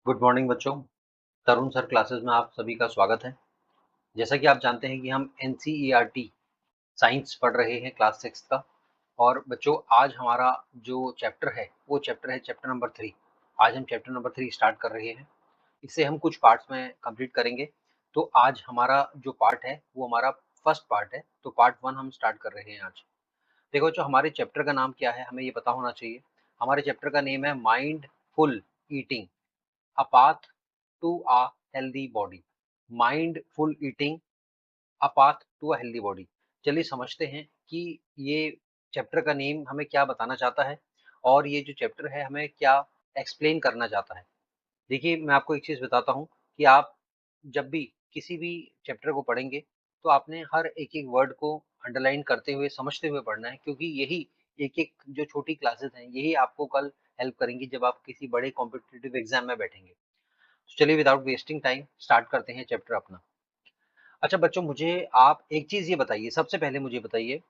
Good morning बच्चों। तरुण sir classes में आप सभी का स्वागत है। जैसा कि आप जानते हैं कि हम एनसीईआरटी साइंस पढ़ रहे हैं क्लास 6 का। और बच्चों आज हमारा जो चैप्टर है वो चैप्टर है चैप्टर नंबर 3। आज हम चैप्टर नंबर 3 स्टार्ट कर रहे हैं। इसे हम कुछ पार्ट्स में कंप्लीट करेंगे। तो आज हमारा जो पार्ट है वो हमारा फर्स्ट पार्ट है। तो पार्ट 1 हम स्टार्ट कर रहे हैं आज। देखो बच्चों, हमारे चैप्टर का नाम क्या है हमें ये पता होना चाहिए। हमारे चैप्टर का नेम है mindful eating, a path to a healthy body। Mindful eating, a path to a healthy body। चलिए समझते हैं कि ये चैप्टर का नेम हमें क्या बताना चाहता है और ये जो चैप्टर है हमें क्या एक्सप्लेन करना चाहता है। देखिए, मैं आपको एक चीज़ बताता हूँ कि आप जब भी किसी भी चैप्टर को पढ़ेंगे तो आपने हर एक-एक वर्ड को अंडरलाइन करते हुए, समझते हुए पढ़ना है, क्योंकि यही एक-एक जो छोटी क्लासेस हैं, यही आपको कल हेल्प करेंगी जब आप किसी बड़े कॉम्पिटिटिव एग्ज़ाम में बैठेंगे। तो चलिए विदाउट वेस्टिंग टाइम स्टार्ट करते हैं चैप्टर अपना। अच्छा बच्चों, मुझे आप एक चीज़ ये बताइए, सबसे पहले मुझे बताइए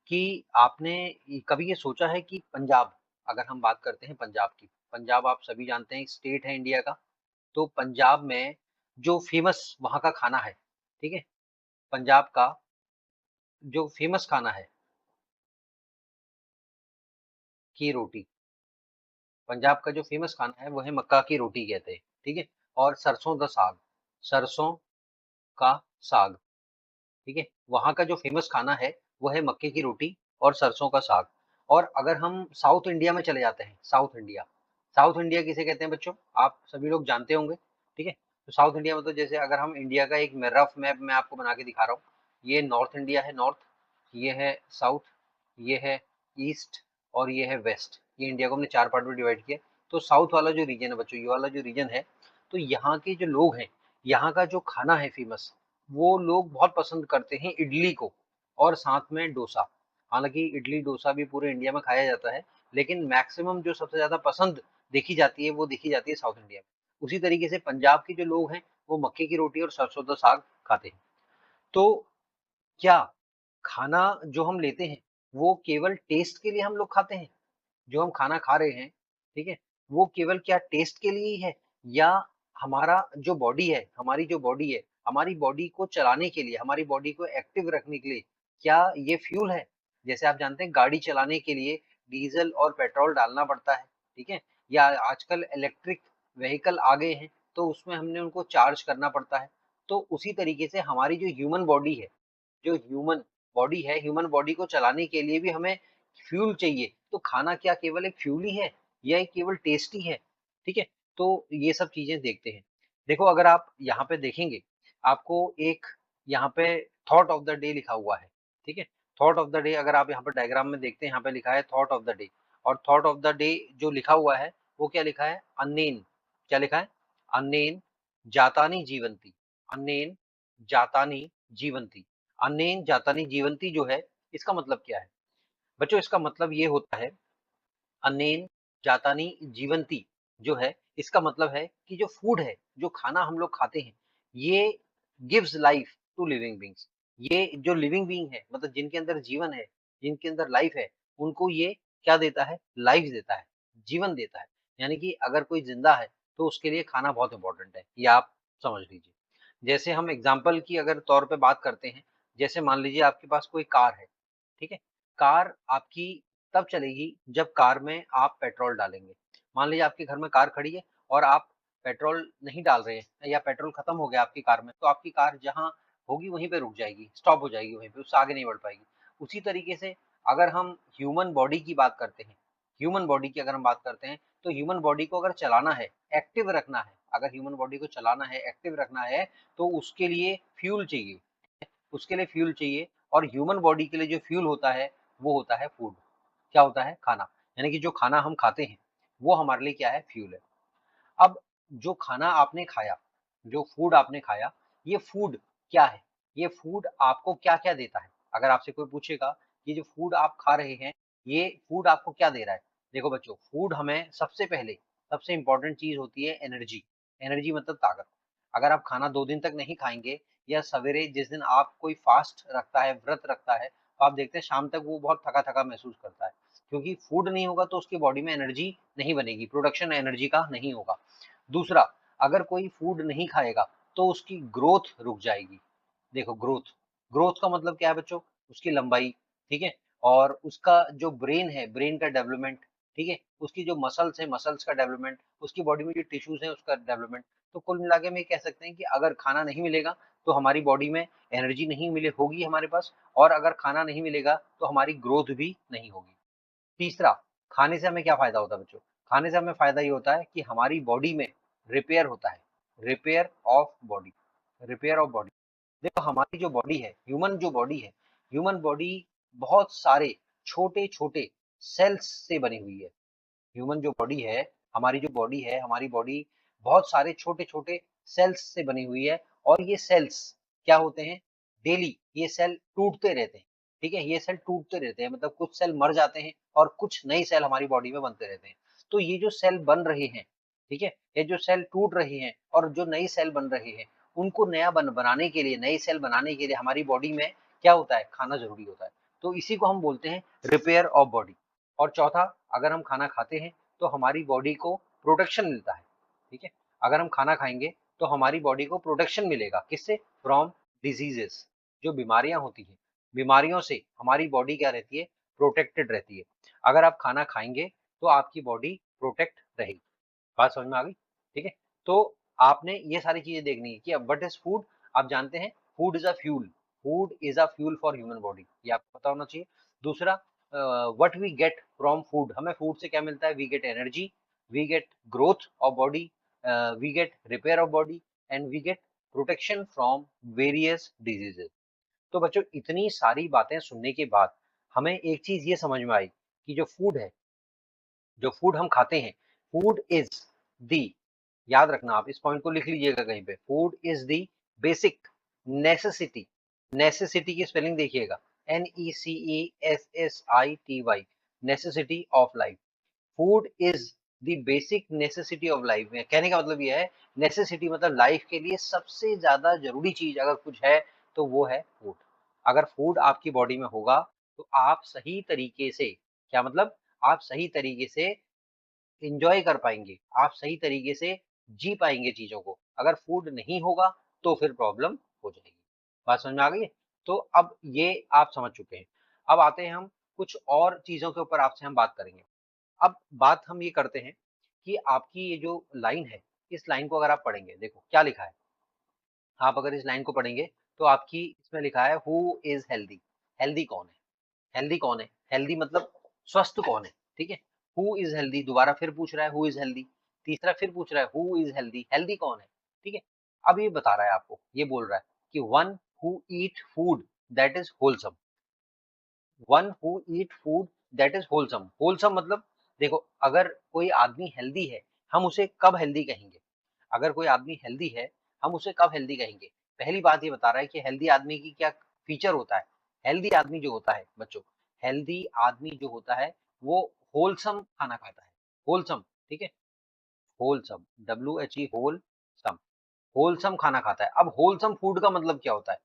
कि आपने कभी ये सोचा है कि पंजाब, अगर हम बात करते हैं पंजाब की, पंजाब आप सभी जानते हैं स्टेट है इंडिया का। तो पंजाब में जो फेमस वहाँ का खाना है, ठीक है? पंजाब का जो फेमस खाना है की रोटी, पंजाब का जो फेमस खाना है वो है मक्का की रोटी कहते हैं, ठीक है? और सरसों दा साग, सरसों का साग, ठीक है? वहाँ का जो फ़ेमस खाना है, वो है मक्के की रोटी और सरसों का साग। और अगर हम साउथ इंडिया में चले जाते हैं, साउथ इंडिया, साउथ इंडिया किसे कहते हैं बच्चों? आप सभी लोग जानते होंगे, ठीक है? तो साउथ इंडिया में तो जैसे अगर हम इंडिया का एक मैं रफ मैप मैं आपको बना के दिखा रहा हूँ, ये नॉर्थ इंडिया है नॉर्थ, ये है साउथ, ये है ईस्ट और ये है वेस्ट। ये इंडिया को हमने 4 पार्ट में डिवाइड किया। तो साउथ वाला जो रीजन है बच्चों, ये वाला जो रीजन है, तो यहाँ के जो लोग हैं, यहाँ का जो खाना है फ़ेमस, वो लोग बहुत पसंद करते हैं इडली को और साथ में डोसा। हालाँकि इडली डोसा भी पूरे इंडिया में खाया जाता है, लेकिन मैक्सिमम जो सबसे ज़्यादा पसंद देखी जाती है, वो देखी जाती है साउथ इंडिया में। उसी तरीके से पंजाब के जो लोग हैं, वो मक्के की रोटी और सरसों का साग खाते हैं। तो क्या खाना जो हम लेते हैं, वो केवल टेस्ट के लिए हम लोग खाते हैं? जो हम खाना खा रहे हैं, ठीक है? वो केवल क्या टेस्ट के लिए ही है, या हमारा जो बॉडी है, हमारी जो बॉडी है, हमारी बॉडी को चलाने के लिए, हमारी बॉडी को एक्टिव रखने के लिए, क्या ये फ्यूल है? जैसे आप जानते हैं गाड़ी चलाने के लिए डीज़ल और पेट्रोल डालना पड़ता है, ठीक है? या आजकल इलेक्ट्रिक व्हीकल आ गए हैं, तो उसमें हमने उनको चार्ज करना पड़ता है। तो उसी तरीके से हमारी जो ह्यूमन बॉडी है, जो ह्यूमन बॉडी है, ह्यूमन बॉडी को चलाने के लिए भी हमें फ्यूल चाहिए। तो खाना क्या केवल एक फ्यूल ही है या ये केवल टेस्ट ही है? ठीक है? तो ये सब चीज़ें देखते हैं। देखो, अगर आप यहाँ पे देखेंगे, आपको एक यहाँ पे थॉट ऑफ द डे लिखा हुआ है, ठीक है? थॉट ऑफ द डे अगर आप यहाँ पे डायग्राम में देखते हैं, यहाँ पे लिखा है थॉट ऑफ द डे। और थॉट ऑफ द डे जो लिखा हुआ है, वो क्या लिखा है? अनेन। क्या लिखा है? अनेन जातानि जीवन्ति। अनेन जातानि जीवन्ति। अनेन जातानि जीवन्ति जो है, इसका मतलब क्या है? बच्चों, इसका मतलब ये होता है, अनेन जातानि जीवंती जो है, इसका मतलब है कि जो फूड है, जो खाना हम लोग खाते हैं, ये gives life to living beings. ये जो लिविंग बीइंग है, मतलब जिनके अंदर जीवन है, जिनके अंदर लाइफ है, उनको ये क्या देता है? लाइफ देता है, जीवन देता है। यानी कि अगर कोई जिंदा है तो उसके लिए खाना बहुत इंपॉर्टेंट है, ये आप समझ लीजिए। जैसे हम एग्जाम्पल की अगर तौर पे बात करते हैं, जैसे मान लीजिए आपके पास कोई कार है, ठीक है? कार आपकी तब चलेगी जब कार में आप पेट्रोल डालेंगे। मान लीजिए आपके घर में कार खड़ी है और आप पेट्रोल नहीं डाल रहे हैं या पेट्रोल खत्म हो गया आपकी कार में, तो आपकी कार जहाँ होगी वहीं पे रुक जाएगी, स्टॉप हो जाएगी वहीं पे, उससे आगे नहीं बढ़ पाएगी। उसी तरीके से अगर हम ह्यूमन बॉडी की बात करते हैं, ह्यूमन बॉडी की अगर हम बात करते हैं, तो ह्यूमन बॉडी को अगर चलाना है, एक्टिव रखना है, अगर ह्यूमन बॉडी को चलाना है, एक्टिव रखना है, तो उसके लिए फ्यूल चाहिए। उसके लिए फ्यूल चाहिए, और ह्यूमन बॉडी के लिए जो फ्यूल होता है, वो होता है फूड। क्या होता है? खाना। यानी कि जो खाना हम खाते हैं, वो हमारे लिए क्या है? फ्यूल है। अब जो खाना आपने खाया, जो फूड आपने खाया, ये फूड क्या है? ये फूड आपको क्या-क्या देता है? अगर आपसे कोई पूछेगा, ये जो फूड आप खा रहे हैं, ये फूड आपको क्या दे रहा है? देखो बच्चों, फूड हमें सबसे पहले, सबसे इम्पोर्टेंट चीज़ होती है एनर्जी। एनर्जी मतलब ताकत। अगर आप खाना 2 दिन तक नहीं खाएँगे, या सवेरे जिस दिन आप कोई फास्ट रखता है, व्रत रखता है, तो आप देखते हैं शाम तक वो बहुत थका-थका महसूस करता है। क्योंकि फूड नहीं होगा तो उसकी बॉडी में एनर्जी नहीं बनेगी, प्रोडक्शन एनर्जी का नहीं होगा। दूसरा, अगर कोई फूड नहीं खाएगा तो उसकी ग्रोथ रुक जाएगी। देखो ग्रोथ, ग्रोथ का मतलब क्या है बच्चों? उसकी लंबाई, ठीक है? और उसका जो ब्रेन है, ब्रेन का डेवलपमेंट, ठीक है? उसकी जो मसल्स है, मसल्स का डेवलपमेंट, उसकी बॉडी में जो टिश्यूज है उसका डेवलपमेंट। तो कुल मिला के हम ये कह सकते हैं कि अगर खाना नहीं मिलेगा तो हमारी बॉडी में एनर्जी नहीं मिले होगी हमारे पास, और अगर खाना नहीं मिलेगा तो हमारी ग्रोथ भी नहीं होगी। तीसरा, खाने से हमें क्या फायदा होता है बच्चों? खाने से हमें फायदा ये होता है कि हमारी बॉडी में रिपेयर होता है, repair of body, repair of body. देखो हमारी जो बॉडी है, ह्यूमन जो बॉडी है, ह्यूमन बॉडी बहुत सारे छोटे छोटे सेल्स से बनी हुई है। ह्यूमन जो बॉडी है, हमारी जो बॉडी है, हमारी बॉडी बहुत सारे छोटे छोटे सेल्स से बनी हुई है। और ये सेल्स क्या होते हैं? डेली ये सेल टूटते रहते हैं, ठीक है? ये सेल टूटते रहते हैं, मतलब कुछ सेल मर जाते हैं और कुछ नए सेल हमारी बॉडी में बनते रहते हैं। तो ये जो सेल बन रहे हैं, ठीक है, ये जो सेल टूट रहे हैं और जो नई सेल बन रहे हैं, उनको नया बनाने के लिए, नई सेल बनाने के लिए हमारी बॉडी में क्या होता है? खाना जरूरी होता है। तो इसी को हम बोलते हैं रिपेयर ऑफ बॉडी। और चौथा, अगर हम खाना खाते हैं तो हमारी बॉडी को प्रोटेक्शन मिलता है, ठीक है? अगर हम खाना खाएंगे तो हमारी बॉडी को प्रोटेक्शन मिलेगा, किससे? From diseases. जो बीमारियां होती हैं, बीमारियों से हमारी बॉडी क्या रहती है? प्रोटेक्टेड रहती है। अगर आप खाना खाएंगे तो आपकी बॉडी प्रोटेक्ट रहेगी। बात समझ में आ गई? ठीक है? तो आपने ये सारी चीजें देखनी है कि अब व्हाट इज फूड। आप जानते हैं food is a fuel, food is a fuel for human body, ये आपको पता होना चाहिए। दूसरा, what we get from food, हमें फूड से क्या मिलता है? We get energy, we get growth of body, we get repair of body, and we get protection from various diseases. तो बच्चों इतनी सारी बातें सुनने के बाद हमें एक चीज ये समझ में आई कि जो फूड है, जो फूड हम खाते हैं, फूड इज दी, याद रखना आप इस पॉइंट को लिख लीजिएगा कहीं पे, food is the basic necessity. Necessity की स्पेलिंग देखिएगा, NECESSITY, necessity of life. Food is the basic necessity of life. कहने का मतलब यह है, नेसेसिटी मतलब लाइफ के लिए सबसे ज्यादा जरूरी चीज अगर कुछ है तो वो है फूड। अगर फूड आपकी बॉडी में होगा तो आप सही तरीके से, क्या मतलब? आप सही तरीके से एंजॉय कर पाएंगे, आप सही तरीके से जी पाएंगे चीजों को। अगर फूड नहीं होगा तो फिर प्रॉब्लम हो जाएगी। बात समझ में आ गई है? तो अब ये आप समझ चुके हैं। अब आते हैं हम कुछ और चीजों के ऊपर आपसे हम बात करेंगे। अब बात हम ये करते हैं कि आपकी ये जो लाइन है, इस लाइन को अगर आप पढ़ेंगे, देखो क्या लिखा है। आप अगर इस लाइन को पढ़ेंगे तो आपकी इसमें लिखा है हु इज हेल्दी। हेल्दी कौन है? हेल्दी कौन है? हेल्दी मतलब स्वस्थ कौन है? ठीक है? हु इज हेल्दी, दोबारा फिर पूछ रहा है हु इज हेल्दी। तीसरा फिर पूछ रहा है हु इज हेल्दी, हेल्दी कौन है? ठीक है? अब ये बता रहा है आपको, ये बोल रहा है कि one who eat food that is wholesome. One who eat food that is wholesome. Wholesome मतलब, देखो अगर कोई आदमी हेल्दी है, हम उसे कब हेल्दी कहेंगे? अगर कोई आदमी हेल्दी है, हम उसे कब हेल्दी कहेंगे? पहली बात ये बता रहा है कि हेल्दी आदमी की क्या फीचर होता है। हेल्दी आदमी जो होता है बच्चों, हेल्दी आदमी जो होता है वो होलसम खाना खाता है। होलसम, ठीक है? होलसम, WHE, होलसम, होलसम खाना खाता है। अब होलसम फूड का मतलब क्या होता है?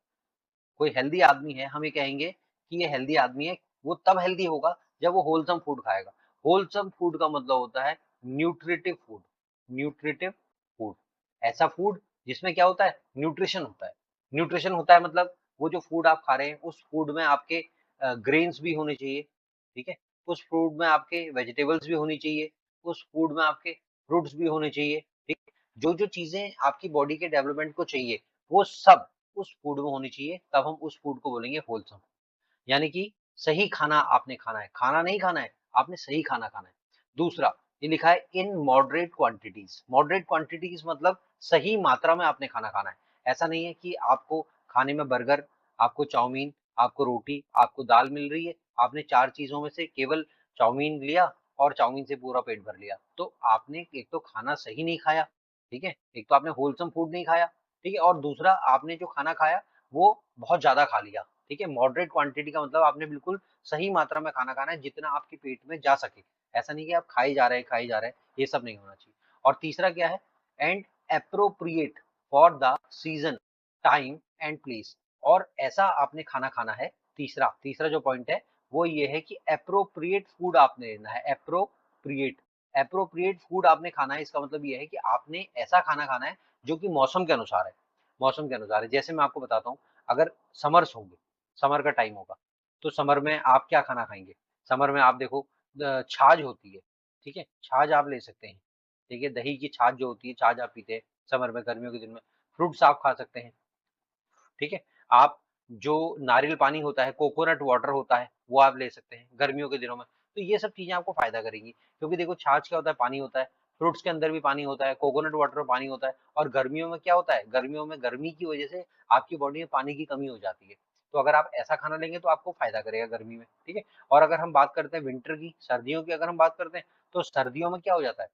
कोई हेल्दी आदमी है, हम ये कहेंगे कि ये हेल्दी आदमी है, वो तब हेल्दी होगा जब वो होलसम फूड खाएगा। होलसम फूड का मतलब होता है न्यूट्रिटिव फूड। न्यूट्रिटिव फूड, ऐसा फूड जिसमें क्या होता है? न्यूट्रिशन होता है। न्यूट्रिशन होता है मतलब वो जो फूड आप खा रहे हैं उस फूड में आपके ग्रेन्स भी होने चाहिए, ठीक है? उस फूड में आपके वेजिटेबल्स भी होनी चाहिए, उस फूड में आपके फ्रूट्स भी होने चाहिए, ठीक? जो जो चीजें आपकी बॉडी के डेवलपमेंट को चाहिए वो सब उस फूड में होनी चाहिए, तब हम उस फूड को बोलेंगे होलसम। यानी कि सही खाना आपने खाना है, खाना नहीं खाना है, आपने सही खाना खाना है। दूसरा, ये लिखा है in moderate quantities. Moderate quantities मतलब सही मात्रा में आपने खाना खाना है। ऐसा नहीं है कि आपको खाने में बर्गर, आपको चाउमीन, आपको रोटी, आपको दाल मिल रही है, आपने चार चीजों में से केवल चाउमीन लिया और चाउमीन से पूरा पेट भर लिया, तो आपने एक तो खाना सही नहीं खाया, ठीक है? एक तो आपने होलसम फूड नहीं खाया, ठीक है? और दूसरा, आपने जो खाना खाया वो बहुत ज्यादा खा लिया, ठीक है? मॉडरेट क्वांटिटी का मतलब आपने बिल्कुल सही मात्रा में खाना खाना है, जितना आपके पेट में जा सके। ऐसा नहीं कि आप खाई जा रहे हैं, खाई जा रहे हैं, ये सब नहीं होना चाहिए। और तीसरा क्या है? And appropriate for the season, time and place. और ऐसा आपने खाना खाना है। तीसरा तीसरा जो पॉइंट है वो ये है कि अप्रोप्रिएट फूड आपने लेना है। अप्रोप्रिएट, एप्रोप्रिएट फूड आपने खाना है, इसका मतलब ये है कि आपने ऐसा खाना खाना है जो कि मौसम के अनुसार है, मौसम के अनुसार है। जैसे मैं आपको बताता हूँ, अगर समर्स होंगे, समर का टाइम होगा, तो समर में आप क्या खाना खाएँगे? समर में आप देखो छाछ होती है, ठीक है? छाछ आप ले सकते हैं, ठीक है? दही की छाछ जो होती है, छाछ आप पीते हैं समर में, गर्मियों के दिन में। फ्रूट्स आप खा सकते हैं, ठीक है? आप जो नारियल पानी होता है, कोकोनट वाटर होता है, वो आप ले सकते हैं गर्मियों के दिनों में। तो ये सब चीज़ें आपको फ़ायदा करेंगी, क्योंकि देखो छाछ क्या होता है, पानी होता है, फ्रूट्स के अंदर भी पानी होता है, कोकोनट वाटर में पानी होता है, और गर्मियों में क्या होता है, गर्मियों में गर्मी की वजह से आपकी बॉडी में पानी की कमी हो जाती है। तो अगर आप ऐसा खाना लेंगे तो आपको फ़ायदा करेगा गर्मी में, ठीक है? और अगर हम बात करते हैं विंटर की, सर्दियों की अगर हम बात करते हैं, तो सर्दियों में क्या हो जाता है,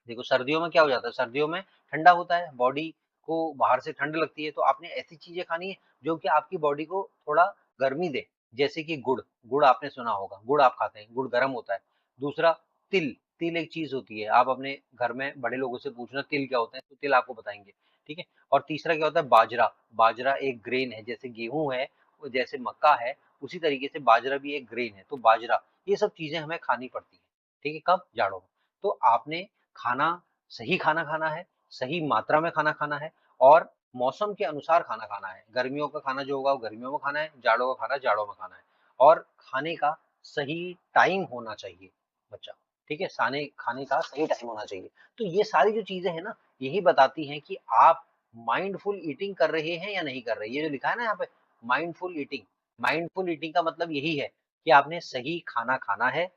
देखो सर्दियों में क्या हो जाता है, सर्दियों में ठंडा होता है, बॉडी को बाहर से ठंड लगती है, तो आपने ऐसी चीजें खानी है जो कि आपकी बॉडी को थोड़ा गर्मी दे। जैसे कि गुड़, गुड़ आपने सुना होगा, गुड़ आप खाते हैं, गुड़ गर्म होता है। दूसरा तिल, तिल एक चीज होती है, आप अपने घर में बड़े लोगों से पूछना तिल क्या होते हैं, तो तिल आपको बताएंगे, ठीक है? और तीसरा क्या होता है, बाजरा, बाजरा एक ग्रेन है, जैसे गेहूं है, वो जैसे मक्का है, उसी तरीके से बाजरा भी एक ग्रेन है, तो बाजरा, ये सब चीजें हमें खानी पड़ती है, ठीक है? कब, जाड़ों में। तो आपने खाना, सही खाना खाना है, सही मात्रा में खाना खाना है, और मौसम के अनुसार खाना खाना है। गर्मियों का खाना जो होगा वो गर्मियों में खाना है, जाड़ों का खाना जाड़ों में खाना है, और खाने का सही टाइम होना चाहिए बच्चा, ठीक है? खाने खाने का सही टाइम होना चाहिए। तो ये सारी जो चीजें हैं ना, यही बताती हैं कि आप माइंडफुल ईटिंग कर रहे हैं या नहीं कर रहे। ये जो लिखा है ना यहाँ पे, माइंडफुल ईटिंग, माइंडफुल ईटिंग का मतलब यही है कि आपने सही खाना खाना है,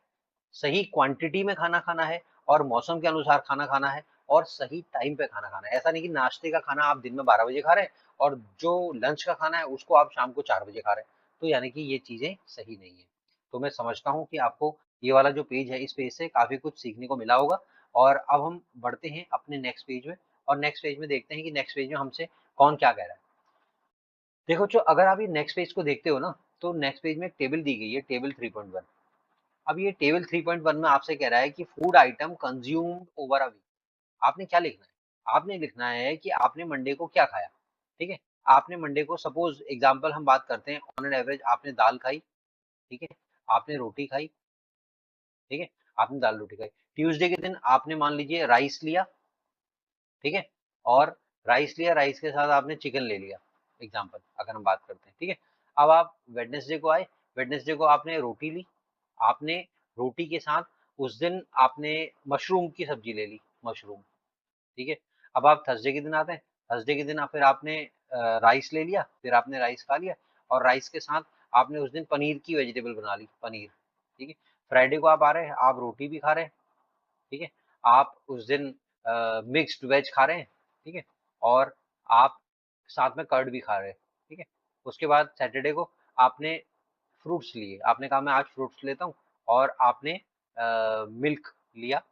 सही क्वांटिटी में खाना खाना है, और मौसम के अनुसार खाना खाना है, और सही टाइम पे खाना खाना है। ऐसा नहीं कि नाश्ते का खाना आप दिन में 12 बजे खा रहे हैं और जो लंच का खाना है उसको आप शाम को 4 बजे खा रहे हैं, तो यानी कि ये चीजें सही नहीं है। तो मैं समझता हूँ कि आपको ये वाला जो पेज है, इस पेज से काफी कुछ सीखने को मिला होगा। और अब हम बढ़ते हैं अपने नेक्स्ट पेज में, और नेक्स्ट पेज में देखते हैं कि नेक्स्ट पेज में हमसे कौन क्या कह रहा है। देखो, जो अगर आप ये नेक्स्ट पेज को देखते हो ना, तो नेक्स्ट पेज में एक टेबल दी गई है, टेबल 3.1। अब ये टेबल 3.1 में आपसे कह रहा है कि food item consumed over a week. आपने क्या लिखना है, आपने लिखना है कि आपने मंडे को क्या खाया, ठीक है? आपने मंडे को, सपोज एग्जांपल हम बात करते हैं, ऑन एन एवरेज आपने दाल खाई, ठीक है? आपने रोटी खाई, ठीक है? आपने दाल रोटी खाई। ट्यूसडे के दिन आपने मान लीजिए राइस लिया, ठीक है? और राइस लिया, राइस के साथ आपने चिकन ले लिया, एग्जांपल अगर हम बात करते हैं, ठीक है? अब आप वेडनेसडे को आए, वेडनेसडे को आपने रोटी ली, आपने रोटी के साथ उस दिन आपने मशरूम की सब्जी ले ली, मशरूम, ठीक है? अब आप थर्सडे के दिन आते हैं, थर्सडे के दिन आप फिर आपने राइस ले लिया, फिर आपने राइस खा लिया, और राइस के साथ आपने उस दिन पनीर की वेजिटेबल बना ली, पनीर, ठीक है? फ्राइडे को आप आ रहे हैं, आप रोटी भी खा रहे हैं, ठीक है? आप उस दिन मिक्स्ड वेज खा रहे हैं, ठीक है? और आप साथ में कर्ड भी खा रहे हैं, ठीक है? उसके बाद सैटरडे को आपने फ्रूट्स लिए, आपने कहा मैं आज फ्रूट्स लेता हूँ, और आपने मिल्क लिया,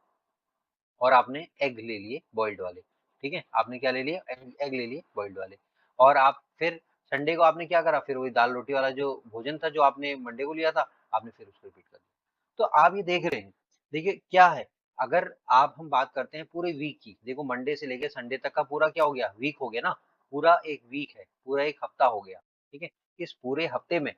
और आपने एग ले लिए बॉइल्ड वाले, ठीक है? आपने क्या ले लिया, एग, एग ले लिए बॉइल्ड वाले। और आप फिर संडे को आपने क्या करा, फिर वही दाल रोटी वाला जो भोजन था जो आपने मंडे को लिया था, आपने फिर उसको रिपीट कर दिया। तो आप ये देख रहे हैं, देखिए क्या है, अगर आप हम बात करते हैं पूरे वीक की, देखो मंडे से लेके संडे तक का पूरा क्या हो गया, वीक हो गया ना, पूरा एक वीक है, पूरा एक हफ्ता हो गया, ठीक है? इस पूरे हफ्ते में,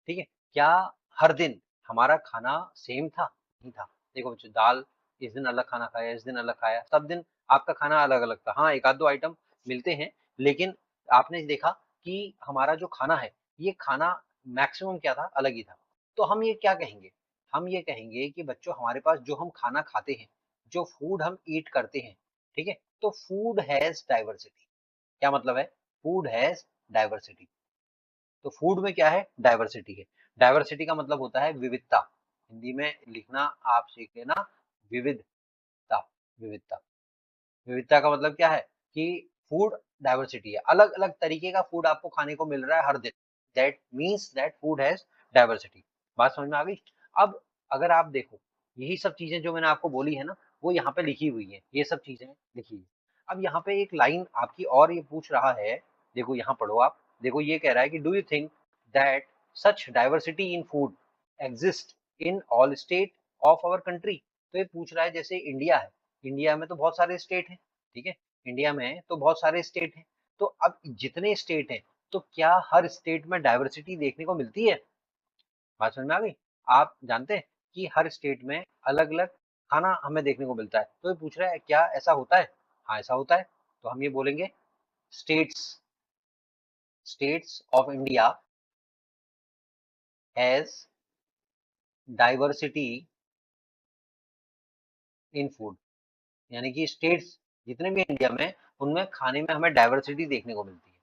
ठीक है, क्या हर दिन हमारा खाना सेम था? नहीं था। देखो बच्चों, दाल इस दिन अलग खाना खाया, इस दिन अलग खाया, सब दिन आपका खाना अलग अलग था। हाँ, एक आध दो आइटम मिलते हैं, लेकिन आपने देखा कि हमारा जो खाना है, ये खाना मैक्सिमम क्या था, अलग ही था। तो हम ये क्या कहेंगे, हम ये कहेंगे कि बच्चों हमारे पास जो हम खाना खाते हैं, जो फूड हम ईट करते हैं, ठीक है, तो फूड हैज डाइवर्सिटी। क्या मतलब है, फूड हैज डाइवर्सिटी। तो फूड में क्या है, डाइवर्सिटी है। डाइवर्सिटी का मतलब होता है विविधता। हिंदी में लिखना आप सीख लेना, विविधता, विविधता। विविधता का मतलब क्या है कि फूड डाइवर्सिटी है, अलग अलग तरीके का फूड आपको खाने को मिल रहा है हर दिन। That means that food has diversity. बात समझ में आ गई? अब अगर आप देखो, यही सब चीजें जो मैंने आपको बोली है ना, वो यहाँ पे लिखी हुई है, ये सब चीजें लिखी है। अब यहाँ पे एक लाइन आपकी और ये पूछ रहा है, देखो यहाँ पढ़ो आप, देखो ये कह रहा है कि do you think that such diversity in food exist in all state of our country. तो ये पूछ रहा है, जैसे इंडिया है, इंडिया में तो बहुत सारे स्टेट हैं, ठीक है? इंडिया में तो बहुत सारे स्टेट हैं, तो अब जितने स्टेट हैं, तो क्या हर स्टेट में डाइवर्सिटी देखने को मिलती है? बात समझ में आ गई? आप जानते हैं कि हर स्टेट में अलग अलग खाना हमें देखने को मिलता है। तो ये पूछ रहा है क्या ऐसा होता है? हाँ, ऐसा होता है। तो हम ये बोलेंगे states states of India has diversity in food. यानी कि स्टेट्स जितने भी इंडिया में, उनमें खाने में हमें डाइवर्सिटी देखने को मिलती है।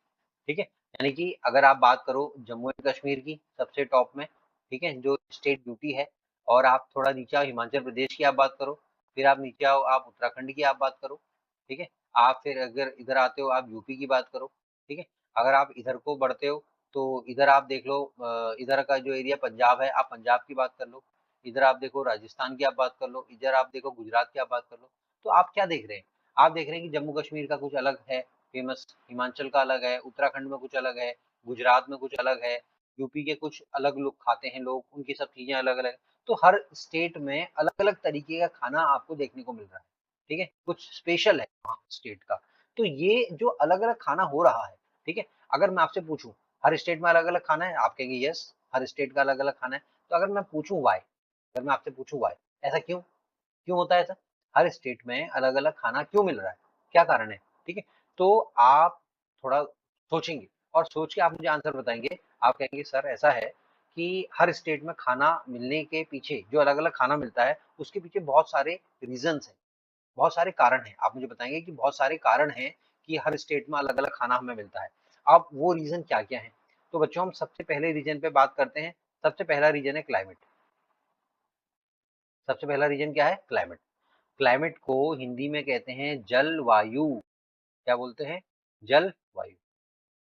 ठीक है, यानी कि अगर आप बात करो जम्मू एंड कश्मीर की सबसे टॉप में, ठीक है, जो स्टेट ब्यूटी है, और आप थोड़ा नीचे आओ हिमाचल प्रदेश की आप बात करो, फिर आप नीचे आओ आप उत्तराखंड की आप बात करो, ठीक है, आप फिर अगर इधर आते हो आप यूपी की बात करो, ठीक है, अगर आप इधर को बढ़ते हो तो इधर आप देख लो इधर का जो एरिया पंजाब है, आप पंजाब की बात कर लो, इधर आप देखो राजस्थान की आप बात कर लो, इधर आप देखो गुजरात की आप बात कर लो। तो आप क्या देख रहे हैं? आप देख रहे हैं कि जम्मू कश्मीर का कुछ अलग है फेमस, हिमाचल का अलग है, उत्तराखंड में कुछ अलग है, गुजरात में कुछ अलग है, यूपी के कुछ अलग लोग खाते हैं लोग, उनकी सब चीजें अलग अलग। तो हर स्टेट में अलग अलग तरीके का खाना आपको देखने को मिल रहा है, ठीक है, कुछ स्पेशल है वहाँ स्टेट का। तो ये जो अलग अलग खाना हो रहा है, ठीक है, अगर मैं आपसे पूछूं हर स्टेट में अलग अलग खाना है, आप कहेंगे यस हर स्टेट का अलग अलग खाना है। तो अगर मैं पूछूं वाई, अगर मैं आपसे पूछूं वाई, ऐसा क्यों, क्यों होता है ऐसा? हर स्टेट में अलग अलग खाना क्यों मिल रहा है, क्या कारण है? ठीक है, तो आप थोड़ा सोचेंगे और सोच के आप मुझे आंसर बताएंगे। आप कहेंगे सर ऐसा है कि हर स्टेट में खाना मिलने के पीछे, जो अलग अलग खाना मिलता है उसके पीछे बहुत सारे रीजंस हैं, बहुत सारे कारण हैं। आप मुझे बताएंगे कि बहुत सारे कारण हैं कि हर स्टेट में अलग अलग खाना हमें मिलता है। अब वो रीजन क्या क्या है? तो बच्चों हम सबसे पहले रीजन पे बात करते हैं। सबसे पहला रीजन है क्लाइमेट। सबसे पहला रीजन क्या है? क्लाइमेट। क्लाइमेट को हिंदी में कहते हैं जलवायु। क्या बोलते हैं? जलवायु।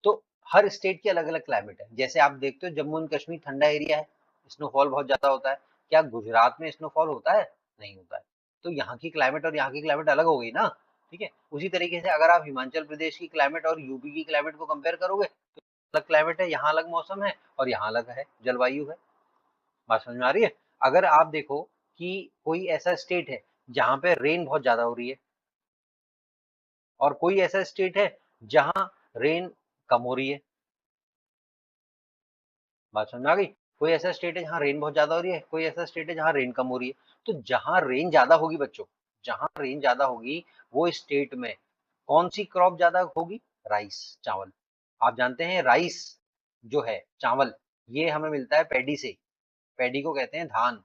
तो हर स्टेट की अलग अलग क्लाइमेट है। जैसे आप देखते हो जम्मू एंड कश्मीर ठंडा एरिया है, स्नोफॉल बहुत ज्यादा होता है। क्या गुजरात में स्नोफॉल होता है? नहीं होता है। तो यहाँ की क्लाइमेट और यहाँ की क्लाइमेट अलग हो गई ना। ठीक है, उसी तरीके से अगर आप हिमाचल प्रदेश की क्लाइमेट और यूपी की क्लाइमेट को कंपेयर करोगे तो अलग क्लाइमेट है, यहाँ अलग मौसम है और यहाँ अलग है जलवायु है। बात समझ में आ रही है? अगर आप देखो कि कोई ऐसा स्टेट है जहां पे रेन बहुत ज्यादा हो रही है, और कोई ऐसा स्टेट है जहां रेन कम हो रही है। बात समझ में आ गई? कोई ऐसा स्टेट है जहां रेन बहुत ज्यादा हो रही है, कोई ऐसा स्टेट है जहां रेन कम हो रही है। तो जहां रेन ज्यादा होगी बच्चों, जहां रेन ज्यादा होगी वो स्टेट में कौन सी क्रॉप ज्यादा होगी? राइस, चावल। आप जानते हैं राइस जो है चावल, ये हमें मिलता है पैडी से। पैडी को कहते हैं धान।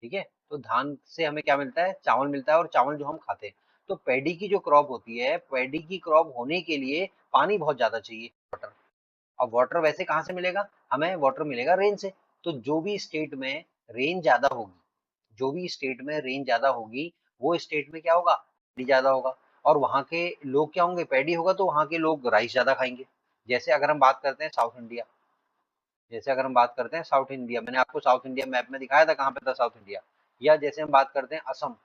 ठीक है, तो धान से हमें क्या मिलता है? चावल मिलता है, और चावल जो हम खाते हैं। तो पैडी की जो क्रॉप होती है, पैडी की क्रॉप होने के लिए पानी बहुत ज्यादा चाहिए, वाटर। अब वाटर वैसे कहाँ से मिलेगा? हमें वाटर मिलेगा रेन से। तो जो भी स्टेट में रेन ज्यादा होगी, जो भी स्टेट में रेन ज्यादा होगी, वो स्टेट में क्या होगा? पैडी ज्यादा होगा। और वहाँ के लोग क्या होंगे? पैडी होगा तो वहाँ के लोग राइस ज्यादा खाएंगे। जैसे अगर हम बात करते हैं साउथ इंडिया, जैसे अगर हम बात करते हैं साउथ इंडिया, मैंने आपको साउथ इंडिया मैप में दिखाया था कहाँ पे था साउथ इंडिया। या जैसे हम बात करते हैं असम,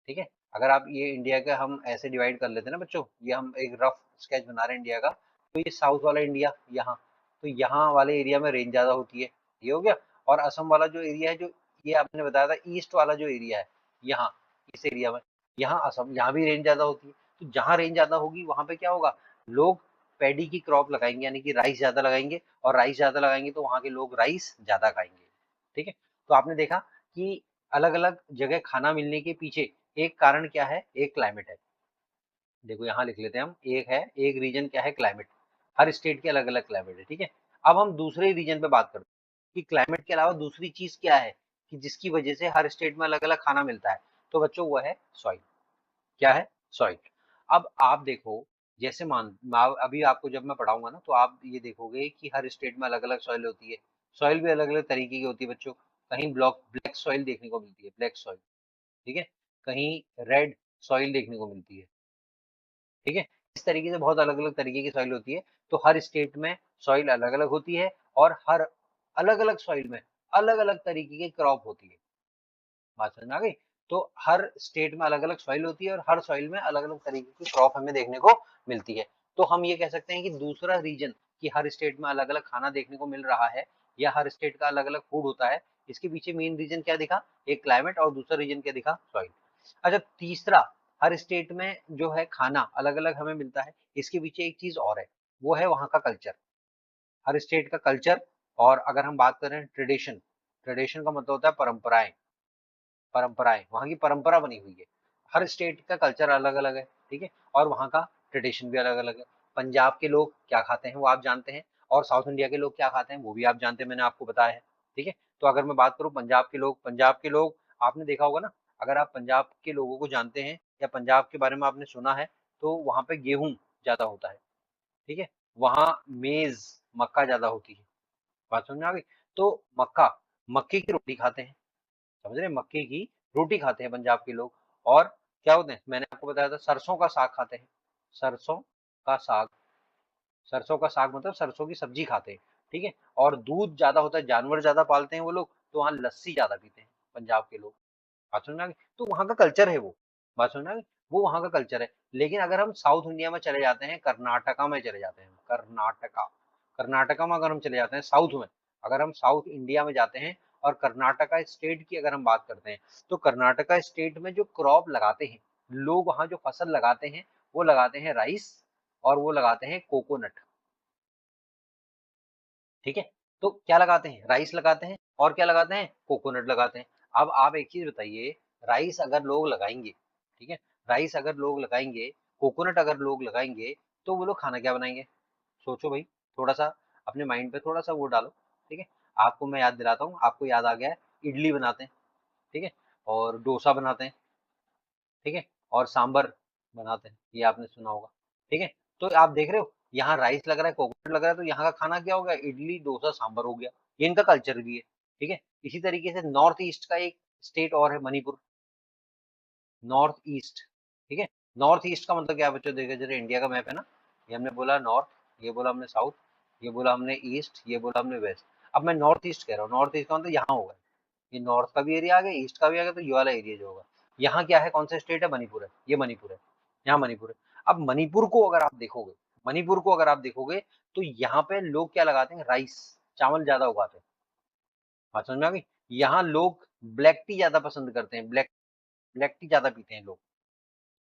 ठीक है, अगर आप ये इंडिया का हम ऐसे डिवाइड कर लेते हैं ना बच्चों, ये हम एक रफ स्केच बना रहे हैं इंडिया का, तो ये साउथ वाला इंडिया यहाँ, तो यहाँ वाले एरिया में रेंज ज्यादा होती है, ये हो गया। और असम वाला जो एरिया है, जो ये आपने बताया था ईस्ट वाला जो एरिया है, यहाँ इस एरिया में, यहाँ असम, यहाँ भी रेंज ज्यादा होती है। तो जहाँ रेंज ज्यादा होगी वहां पे क्या होगा? लोग पैडी की क्रॉप लगाएंगे, यानी कि राइस ज्यादा लगाएंगे, और राइस ज्यादा लगाएंगे तो वहां के लोग राइस ज्यादा खाएंगे। ठीक है, तो आपने देखा कि अलग अलग जगह खाना मिलने के पीछे एक कारण क्या है? एक क्लाइमेट है। देखो यहाँ लिख लेते हैं हम, एक है, एक रीजन क्या है? क्लाइमेट। हर स्टेट के अलग अलग क्लाइमेट है, ठीक है। अब हम दूसरे रीजन पे बात करते हैं कि क्लाइमेट के अलावा दूसरी चीज क्या है कि जिसकी वजह से हर स्टेट में अलग अलग खाना मिलता है। तो बच्चों वो है सॉइल। क्या है? सॉइल। अब आप देखो, जैसे अभी आपको जब मैं पढ़ाऊंगा ना, तो आप ये देखोगे कि हर स्टेट में अलग अलग सॉइल होती है। सॉइल भी अलग अलग तरीके की होती है बच्चों। कहीं ब्लॉक ब्लैक सॉइल देखने को मिलती है, ब्लैक सॉइल, ठीक है, कहीं रेड सॉइल देखने को मिलती है, ठीक है। इस तरीके से बहुत अलग अलग तरीके की सॉइल होती है। तो हर स्टेट में सॉइल अलग अलग होती है, और हर अलग अलग सॉइल में अलग अलग तरीके की क्रॉप होती है। बात समझ में आ गई? तो हर स्टेट में अलग अलग सॉइल होती है, और हर सॉइल में अलग अलग तरीके की क्रॉप हमें देखने को मिलती है। तो हम ये कह सकते हैं कि दूसरा रीजन कि हर स्टेट में अलग अलग खाना देखने को मिल रहा है, या हर स्टेट का अलग अलग फूड होता है, इसके पीछे मेन रीजन क्या दिखा? एक क्लाइमेट, और दूसरा रीजन क्या दिखा? सॉइल। अच्छा, तीसरा, हर स्टेट में जो है खाना अलग अलग हमें मिलता है, इसके पीछे एक चीज और है, वो है वहाँ का कल्चर। हर स्टेट का कल्चर। और अगर हम बात करें ट्रेडिशन, ट्रेडिशन का मतलब होता है परंपराएं। परंपराएं, वहाँ की परंपरा बनी हुई है। हर स्टेट का कल्चर अलग अलग है, ठीक है, और वहाँ का ट्रेडिशन भी अलग अलग है। पंजाब के लोग क्या खाते हैं वो आप जानते हैं, और साउथ इंडिया के लोग क्या खाते हैं वो भी आप जानते हैं, मैंने आपको बताया है, ठीक है। तो अगर मैं बात करूँ पंजाब के लोग आपने देखा होगा ना, अगर आप पंजाब के लोगों को जानते हैं या पंजाब के बारे में आपने सुना है, तो वहाँ पे गेहूं ज्यादा होता है, ठीक है। वहाँ मेज, मक्का ज्यादा होती है। बात समझ में आ गई? तो मक्का, मक्के की रोटी खाते हैं, समझ रहे हैं? मक्के की रोटी खाते हैं पंजाब के लोग। और क्या होते हैं, मैंने आपको बताया था सरसों का साग खाते हैं। सरसों का साग, सरसों का साग मतलब सरसों की सब्जी खाते हैं, ठीक है। और दूध ज्यादा होता है, जानवर ज्यादा पालते हैं वो लोग, तो वहाँ लस्सी ज्यादा पीते हैं पंजाब के लोग। बात समझ में आ गई? तो वहाँ का कल्चर है वो। बात समझ में आ गई? वो वहाँ का कल्चर है। लेकिन अगर हम साउथ इंडिया में चले जाते हैं, कर्नाटका में चले जाते हैं, कर्नाटका, कर्नाटका में अगर हम चले जाते हैं साउथ में, अगर हम साउथ इंडिया में जाते हैं और कर्नाटका स्टेट की अगर हम बात करते हैं, तो कर्नाटका स्टेट में जो क्रॉप लगाते हैं लोग, वहाँ जो फसल लगाते हैं वो लगाते हैं राइस, और वो लगाते हैं कोकोनट, ठीक है। तो क्या लगाते हैं, राइस लगाते हैं, और क्या लगाते हैं, कोकोनट लगाते हैं। अब आप एक चीज बताइए, राइस अगर लोग लगाएंगे, ठीक है, राइस अगर लोग लगाएंगे, कोकोनट अगर लोग लगाएंगे, तो वो लोग खाना क्या बनाएंगे? सोचो भाई, थोड़ा सा अपने माइंड पे थोड़ा सा वो डालो, ठीक है। आपको मैं याद दिलाता हूँ, आपको याद आ गया है, इडली बनाते हैं, ठीक है, और डोसा बनाते हैं, ठीक है, और सांबर बनाते हैं, ये आपने सुना होगा, ठीक है। तो आप देख रहे हो, यहाँ राइस लग रहा है, कोकोनट लग रहा है, तो यहाँ का खाना क्या हो गया, इडली डोसा सांबर हो गया। ये इनका कल्चर भी है, ठीक है। इसी तरीके से नॉर्थ ईस्ट का एक स्टेट और है, मणिपुर, नॉर्थ ईस्ट, ठीक है। नॉर्थ ईस्ट का मतलब क्या है बच्चों, देखिए जरा इंडिया का मैप है ना, ये हमने बोला नॉर्थ, ये बोला हमने साउथ, ये बोला हमने ईस्ट, ये बोला हमने वेस्ट। अब मैं नॉर्थ ईस्ट कह रहा हूँ, नॉर्थ ईस्ट का मतलब यहाँ होगा, ये नॉर्थ का भी एरिया आ गया, ईस्ट का भी आ गया, तो ये वाला एरिया जो होगा, यहाँ क्या है, कौन सा स्टेट है, मणिपुर है, ये मणिपुर है, यहाँ मणिपुर है। अब मणिपुर को अगर आप देखोगे, मणिपुर को अगर आप देखोगे, तो यहाँ पे लोग क्या लगाते हैं, राइस, चावल ज्यादा उगाते हैं। बात समझ में आ गई? यहाँ लोग ब्लैक टी ज्यादा पसंद करते हैं, ब्लैक ब्लैक टी ज्यादा पीते हैं लोग।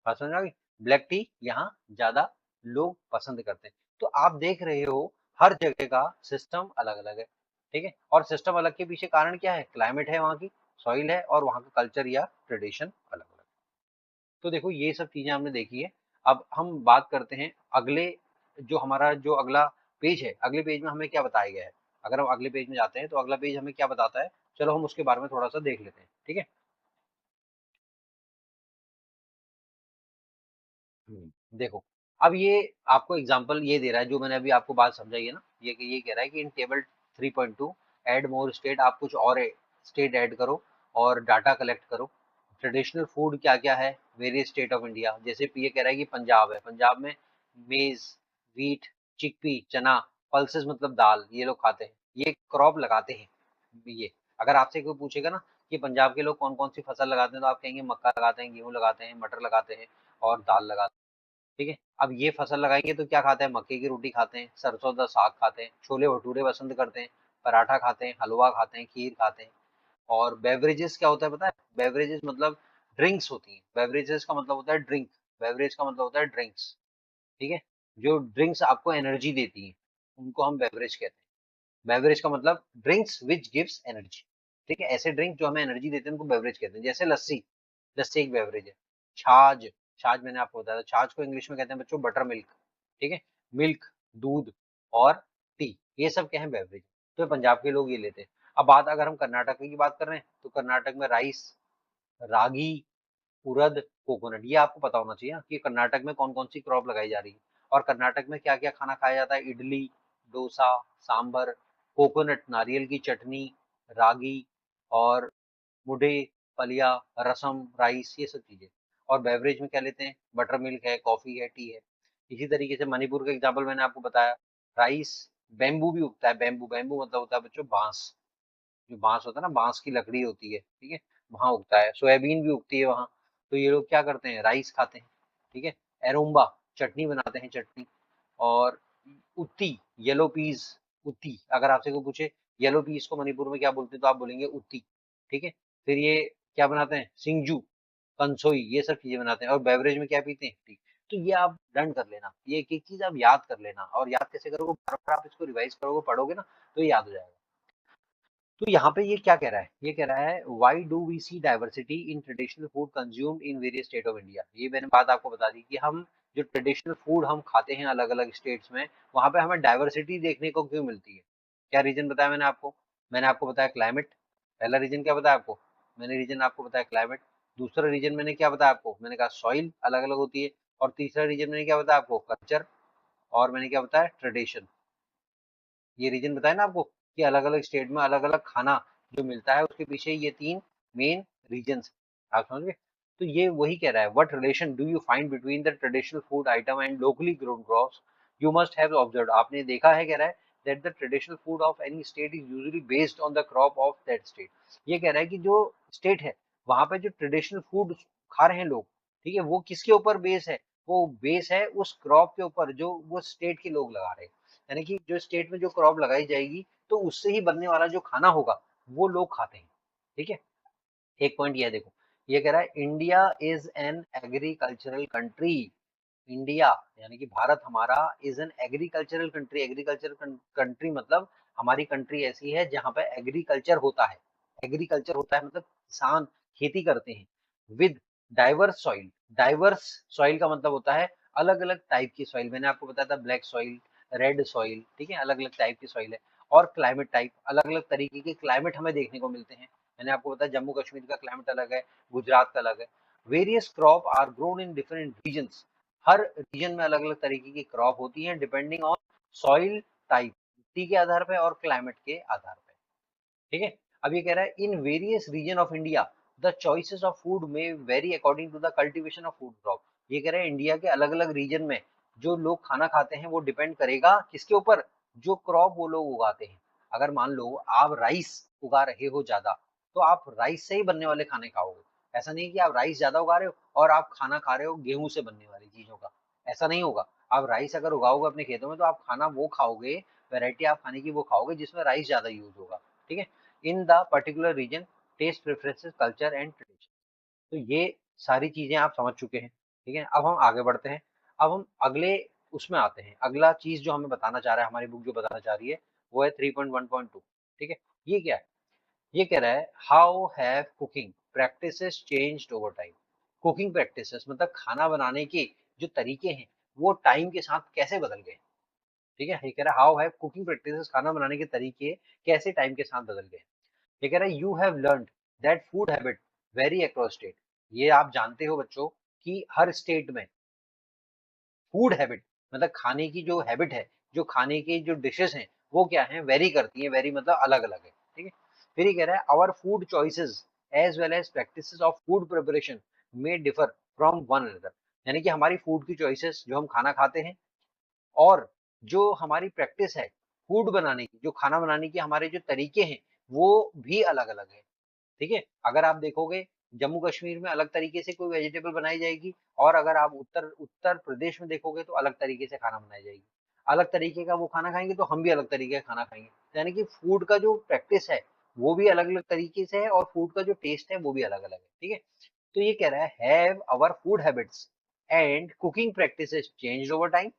बात समझ में आ गई? ब्लैक टी यहाँ ज्यादा लोग पसंद करते हैं। तो आप देख रहे हो, हर जगह का सिस्टम अलग अलग है, ठीक है। और सिस्टम अलग के पीछे कारण क्या है, क्लाइमेट है, वहाँ की सॉइल है, और वहाँ का कल्चर या ट्रेडिशन अलग अलग। तो देखो ये सब चीजें हमने देखी है। अब हम बात करते हैं अगले, जो हमारा जो अगला पेज है, अगले पेज में हमें क्या बताया गया है। अगर हम अगले पेज में जाते हैं तो अगला पेज हमें क्या बताता है, चलो हम उसके बारे में थोड़ा सा देख लेते हैं, ठीक है। देखो, अब ये आपको एग्जांपल ये दे रहा है, जो मैंने अभी आपको बात समझाई है ना, ये कह रहा है कि इन टेबल 3.2 ऐड मोर स्टेट, आप कुछ और स्टेट ऐड करो और डाटा कलेक्ट करो। ट्रेडिशनल फूड क्या क्या है वेरियस स्टेट ऑफ इंडिया, जैसे ये कह रहा है कि पंजाब है, पंजाब में मेज, व्हीट, चिकपी, चना, पल्सेस मतलब दाल, ये लोग खाते हैं, ये क्रॉप लगाते हैं। ये अगर आपसे कोई पूछेगा ना कि पंजाब के लोग कौन कौन सी फसल लगाते हैं, तो आप कहेंगे मक्का लगाते हैं, गेहूं लगाते हैं, मटर लगाते हैं, और दाल लगाते हैं, ठीक है। अब ये फसल लगाएंगे तो क्या खाते हैं, मक्के की रोटी खाते हैं, सरसों का साग खाते हैं, छोले भटूरे पसंद करते हैं, पराठा खाते हैं, हलवा खाते हैं, खीर खाते हैं। और बेवरेजेस क्या होता है पता है, बेवरेजेस मतलब ड्रिंक्स होती हैं, बेवरेजेस का मतलब होता है ड्रिंक, बेवरेज का मतलब होता है ड्रिंक्स, ठीक है। जो ड्रिंक्स आपको एनर्जी देती है उनको हम बेवरेज कहते हैं। बेवरेज का मतलब ड्रिंक्स विच गिव्स एनर्जी, ठीक है। ऐसे ड्रिंक जो हमें एनर्जी देते हैं उनको बेवरेज कहते हैं, जैसे लस्सी, लस्सी एक बेवरेज है। छाछ, छाछ मैंने आपको बताया था, छाछ को इंग्लिश में कहते हैं बच्चों बटर मिल्क, ठीक है। मिल्क, दूध, और टी, ये सब क्या है, बेवरेज। तो पंजाब के लोग ये लेते हैं। अब बात अगर हम कर्नाटक की बात कर रहे हैं, तो कर्नाटक में राइस, रागी, उड़द, कोकोनट, ये आपको पता होना चाहिए कि कर्नाटक में कौन कौन सी क्रॉप लगाई जा रही है। और कर्नाटक में क्या क्या खाना खाया जाता है, इडली, डोसा, सांबर, कोकोनट, नारियल की चटनी, रागी, और मुडे, फलिया, रसम, राइस, ये सब चीजें। और बेवरेज में क्या लेते हैं, बटर मिल्क है, कॉफी है, टी है। इसी तरीके से मणिपुर का एग्जाम्पल मैंने आपको बताया, राइस, बेम्बू भी उगता है, बेम्बू, बेम्बू मतलब होता है बच्चों बांस, जो बांस होता है ना, बांस की लकड़ी होती है, ठीक है, वहां उगता है। सोयाबीन भी उगती है वहां। तो ये लोग क्या करते हैं, राइस खाते हैं, ठीक है। एरोम्बा, चटनी बनाते हैं, चटनी। और उत्ती, येलो पीस, उत्ती, अगर आपसे कोई पूछे येलो पीस को मणिपुर में क्या बोलते हैं, तो आप बोलेंगे उत्ती, ठीक है। फिर ये क्या बनाते हैं, सिंगजू, कंसोई, ये सब चीजें बनाते हैं। और बेवरेज में क्या पीते हैं, टी। तो ये आप लर्न कर लेना, ये एक एक चीज आप याद कर लेना, और याद कैसे करोगे, बार बार आप इसको रिवाइज करोगे, पढ़ोगे ना, तो ये याद हो जाएगा। तो यहाँ पे ये क्या कह रहा है, ये कह रहा है why do we see diversity in traditional food consumed in various state of India. ये मैंने बात आपको बता दी कि हम जो ट्रेडिशनल फूड हम खाते हैं अलग अलग स्टेट्स में, वहां पे हमें डाइवर्सिटी देखने को क्यों मिलती है। क्या रीजन बताया मैंने आपको बताया क्लाइमेट। पहला रीजन क्या बताया आपको, मैंने रीजन आपको बताया क्लाइमेट। दूसरा रीजन मैंने क्या बताया आपको, मैंने कहा सॉइल अलग अलग होती है। और तीसरा रीजन मैंने क्या बताया आपको, कल्चर। और मैंने क्या बताया, ट्रेडिशन। ये रीजन बताया ना आपको कि अलग अलग स्टेट में अलग अलग खाना जो मिलता है, उसके पीछे ये तीन मेन रीजन। आप समझ गए। तो ये वही कह रहा है, what relation do you find between the traditional food item and locally grown crops you must have observed. आपने देखा है, कह रहा है that the traditional food of any state is usually based on the crop of that state. ये कह रहा है कि जो स्टेट है वहां पे जो ट्रेडिशनल फूड खा रहे हैं लोग, ठीक है, वो किसके ऊपर बेस है, वो बेस है उस क्रॉप के ऊपर जो वो स्टेट के लोग लगा रहे हैं। यानी कि जो स्टेट में जो क्रॉप लगाई जाएगी तो उससे ही बनने वाला जो खाना होगा वो लोग खाते हैं। ठीक है। एक पॉइंट ये देखो, ये कह रहा है India is an agricultural country. India यानी कि भारत हमारा is an agricultural country. Agricultural country मतलब हमारी कंट्री ऐसी है जहां पे एग्रीकल्चर होता है। एग्रीकल्चर होता है मतलब किसान खेती करते हैं। With diverse soil. Diverse soil का मतलब होता है अलग अलग टाइप की सॉइल। मैंने आपको बताया था ब्लैक सॉइल, रेड सॉइल, ठीक है, अलग अलग टाइप की सॉइल है। और क्लाइमेट टाइप, अलग अलग तरीके के क्लाइमेट हमें देखने को मिलते हैं। मैंने आपको बताया जम्मू कश्मीर का क्लाइमेट अलग है, गुजरात का अलग है। Various crop are grown in different regions. हर रीजन में अलग अलग तरीके की क्रॉप होती है डिपेंडिंग ऑन सॉइल टाइप, मिट्टी के आधार पे और क्लाइमेट के आधार पे। ठीक है। अब ये कह रहा है in various region of India the choices of food में vary according to the cultivation of food crop. ये कह रहे हैं इंडिया के अलग अलग रीजन में जो लोग खाना खाते हैं वो डिपेंड करेगा किसके ऊपर, जो क्रॉप वो लोग उगाते हैं। अगर मान लो आप राइस उगा रहे हो ज्यादा, तो आप राइस से ही बनने वाले खाने खाओगे। ऐसा नहीं कि आप राइस ज्यादा उगा रहे हो और आप खाना खा रहे हो गेहूं से बनने वाली चीजों का। ऐसा नहीं होगा। आप राइस अगर उगाओगे अपने खेतों में तो आप खाना वो खाओगे, वैरायटी आप खाने की वो खाओगे जिसमें राइस ज्यादा यूज होगा। ठीक है। In the particular region taste preferences culture and tradition. तो ये सारी चीजें आप समझ चुके हैं। ठीक है। अब हम आगे बढ़ते हैं। अब हम अगले उसमें आते हैं। अगला चीज जो हमें बताना चाह रहा है, हमारी बुक जो बताना चाह रही है वो है 3.1.2। ठीक है। ये क्या है, ये कह रहा है how have cooking practices changed over time. Cooking practices मतलब खाना बनाने के जो तरीके हैं वो टाइम के साथ कैसे बदल गए। ठीक है। ये कह रहा है हाउ हैव कुकिंग प्रैक्टिसेस, खाना बनाने के तरीके कैसे टाइम के साथ बदल गए। ये कह रहा है you have learned that food habit vary across state. ये आप जानते हो बच्चों कि हर स्टेट में फूड हैबिट मतलब खाने की जो हैबिट है, जो खाने की जो डिशेस हैं वो क्या है, वेरी करती है। वेरी मतलब अलग अलग है। ठीक है। फिर ये कह रहा है our food choices as well as practices of food preparation में डिफर फ्रॉम वन अनदर। यानी कि हमारी फूड की चॉइसेस जो हम खाना खाते हैं और जो हमारी प्रैक्टिस है फूड बनाने की, जो खाना बनाने की हमारे जो तरीके हैं वो भी अलग अलग है। ठीक है। अगर आप देखोगे जम्मू कश्मीर में अलग तरीके से कोई वेजिटेबल बनाई जाएगी, और अगर आप उत्तर उत्तर प्रदेश में देखोगे तो अलग तरीके से खाना बनाई जाएगी। अलग तरीके का वो खाना खाएंगे तो हम भी अलग तरीके का खाना खाएंगे। तो यानी कि फूड का जो प्रैक्टिस है वो भी अलग अलग तरीके से है और फूड का जो टेस्ट है वो भी अलग अलग है। ठीक है। तो ये कह रहा है have our food habits and cooking practices change over time.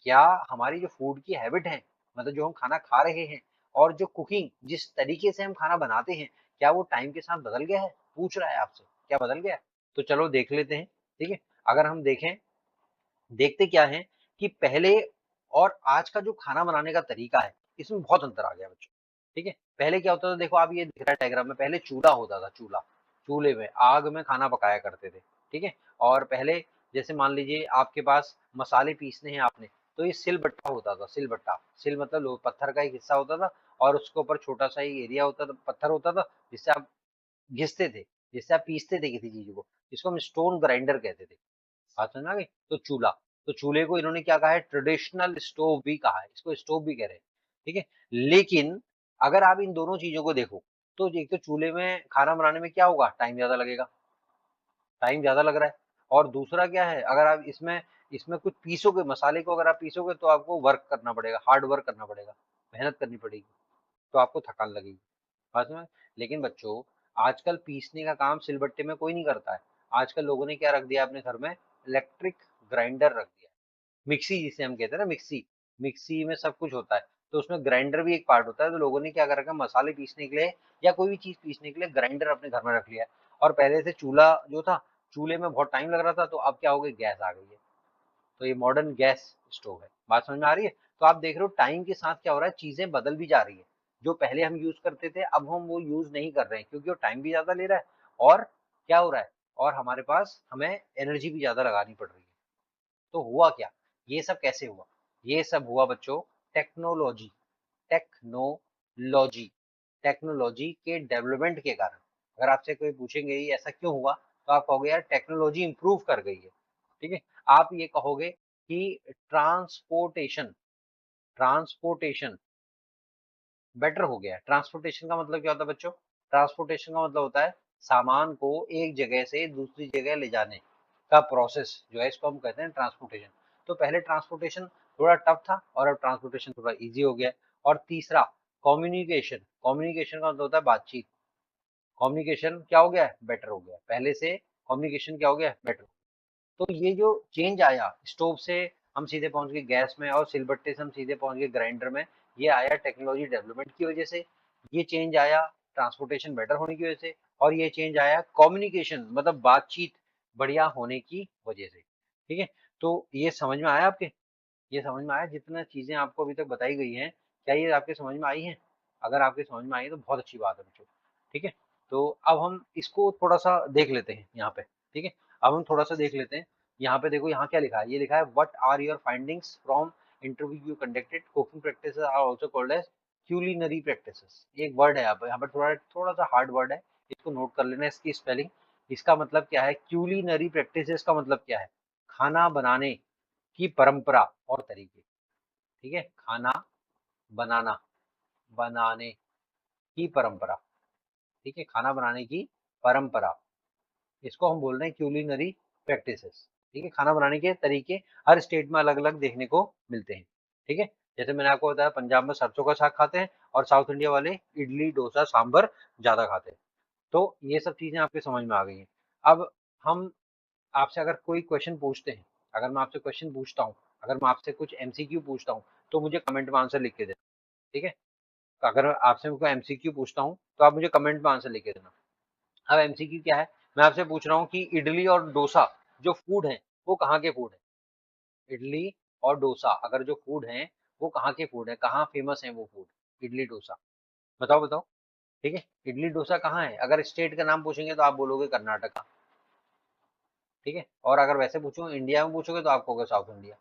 क्या हमारी जो फूड की हैबिट है, मतलब जो हम खाना खा रहे हैं, और जो कुकिंग जिस तरीके से हम खाना बनाते हैं, क्या वो टाइम के साथ बदल गया है, पूछ रहा है आपसे क्या बदल गया है। तो चलो देख लेते हैं। ठीक है। अगर हम देखें, देखते क्या है कि पहले और आज का जो खाना बनाने का तरीका है इसमें बहुत अंतर आ गया बच्चों। ठीक है। पहले क्या होता था, देखो आप ये दिख रहा है डायग्राम में, पहले चूल्हा होता था। चूल्हा, चूल्हे में आग में खाना पकाया करते थे। ठीक है। और पहले जैसे मान लीजिए आपके पास मसाले पीसने हैं आपने, तो ये सिलबट्टा होता था। सिलबट्टा, सिल मतलब पत्थर का एक हिस्सा होता था और उसके ऊपर छोटा सा ही एरिया होता था, पत्थर होता था जिससे आप घिसते थे, जिससे आप पीसते थे किसी चीज को, जिसको हम स्टोन ग्राइंडर कहते थे। बात समझ में आ गई। तो चूल्हा, तो चूल्हे को इन्होंने क्या कहा है, ट्रेडिशनल स्टोव भी कहा है, इसको स्टोव भी कह रहे हैं। ठीक है। लेकिन अगर आप इन दोनों चीजों को देखो तो एक तो चूल्हे में खाना बनाने में क्या होगा, टाइम ज्यादा लगेगा, टाइम ज्यादा लग रहा है। और दूसरा क्या है, अगर आप इसमें इसमें कुछ पीसोगे, मसाले को अगर आप पीसोगे तो आपको वर्क करना पड़ेगा, हार्ड वर्क करना पड़ेगा, मेहनत करनी पड़ेगी, तो आपको थकान लगेगी। बात में। लेकिन बच्चों आजकल पीसने का काम सिलबट्टे में कोई नहीं करता है। आजकल लोगों ने क्या रख दिया अपने घर में, इलेक्ट्रिक ग्राइंडर रख दिया, मिक्सी जिसे हम कहते हैं ना, मिक्सी। मिक्सी में सब कुछ होता है। तो उसमें ग्राइंडर भी एक पार्ट होता है। तो लोगों ने क्या कर रखा है, मसाले पीसने के लिए या कोई भी चीज पीसने के लिए ग्राइंडर अपने घर में रख लिया है। और पहले से चूल्हा जो था, चूल्हे में बहुत टाइम लग रहा था, तो अब क्या हो गई, गैस आ गई है। तो ये मॉडर्न गैस स्टोव है। बात समझ में आ रही है? तो आप देख रहे हो टाइम के साथ क्या हो रहा है, चीजें बदल भी जा रही है। जो पहले हम यूज करते थे अब हम वो यूज नहीं कर रहे हैं, क्योंकि वो टाइम भी ज्यादा ले रहा है और क्या हो रहा है, और हमारे पास हमें एनर्जी भी ज्यादा लगानी पड़ रही है। तो हुआ क्या, ये सब कैसे हुआ? ये सब हुआ बच्चों टेक्नोलॉजी, टेक्नोलॉजी टेक्नोलॉजी के डेवलपमेंट के कारण। अगर आपसे कोई पूछेंगे ये ऐसा क्यों हुआ, तो आप कहोगे यार टेक्नोलॉजी इंप्रूव कर गई है। ठीक है। आप ये कहोगे कि ट्रांसपोर्टेशन ट्रांसपोर्टेशन बेटर हो गया है। ट्रांसपोर्टेशन का मतलब क्या होता है बच्चों? ट्रांसपोर्टेशन का मतलब होता है सामान को एक जगह से दूसरी जगह ले जाने का प्रोसेस जो है, इसको हम कहते हैं ट्रांसपोर्टेशन। तो पहले ट्रांसपोर्टेशन थोड़ा टफ था और अब ट्रांसपोर्टेशन थोड़ा इजी हो गया है। और तीसरा कम्युनिकेशन, कम्युनिकेशन का मतलब होता है बातचीत। कम्युनिकेशन क्या हो गया है, बेटर हो गया है। पहले से कम्युनिकेशन क्या हो गया है, बेटर। तो ये जो चेंज आया, स्टोव से हम सीधे पहुंच गए गैस में और सिलबट्टे से हम सीधे पहुंच गए ग्राइंडर में, ये आया टेक्नोलॉजी डेवलपमेंट की वजह से। ये चेंज आया ट्रांसपोर्टेशन बेटर होने की वजह से। और ये चेंज आया कम्युनिकेशन मतलब बातचीत बढ़िया होने की वजह से। ठीक है। तो ये समझ में आया आपके? ये समझ में आया जितना चीजें आपको अभी तक बताई गई हैं, क्या ये आपके समझ में आई हैं? अगर आपके समझ में आई है तो बहुत अच्छी बात है बच्चों। ठीक है। तो अब हम इसको थोड़ा सा देख लेते हैं यहाँ पे। ठीक है। अब हम थोड़ा सा देख लेते हैं। यहाँ पे देखो, यहाँ क्या लिखा है, ये लिखा है what are your findings from interview you conducted, cooking practices are also called as culinary practices. एक वर्ड है यहाँ पर थोड़ा थोड़ा सा हार्ड वर्ड है, इसको नोट कर लेना इसकी स्पेलिंग। इसका मतलब क्या है, क्यूलिनरी प्रैक्टिसेस का मतलब क्या है, खाना बनाने की परंपरा और तरीके। ठीक है। खाना बनाना, बनाने की परंपरा। ठीक है। खाना बनाने की परंपरा, इसको हम बोल रहे हैं क्यूलिनरी प्रैक्टिसेस। ठीक है। खाना बनाने के तरीके हर स्टेट में अलग अलग देखने को मिलते हैं। ठीक है। जैसे मैंने आपको बताया पंजाब में सरसों का साग खाते हैं और साउथ इंडिया वाले इडली डोसा सांभर ज्यादा खाते हैं। तो ये सब चीजें आपके समझ में आ गई हैं। अब हम आपसे अगर कोई क्वेश्चन पूछते हैं, अगर मैं आपसे क्वेश्चन पूछता हूँ, अगर मैं आपसे कुछ एमसीक्यू पूछता हूँ, तो मुझे कमेंट में आंसर लिख के देना। ठीक है। तो अगर आपसे कोई एमसीक्यू पूछता हूँ तो आप मुझे कमेंट में आंसर लिख के देना। अब एमसीक्यू क्या है, मैं आपसे पूछ रहा हूँ कि इडली और डोसा जो फूड है वो कहाँ के फूड है? इडली और डोसा अगर जो फूड है वो कहाँ के फूड है, कहाँ फेमस है वो फूड इडली डोसा? बताओ बताओ। ठीक है। इडली डोसा कहाँ है? अगर स्टेट का नाम पूछेंगे तो आप बोलोगे कर्नाटका। ठीक है। और अगर वैसे पूछो इंडिया में पूछोगे तो आप कहोगे साउथ इंडिया।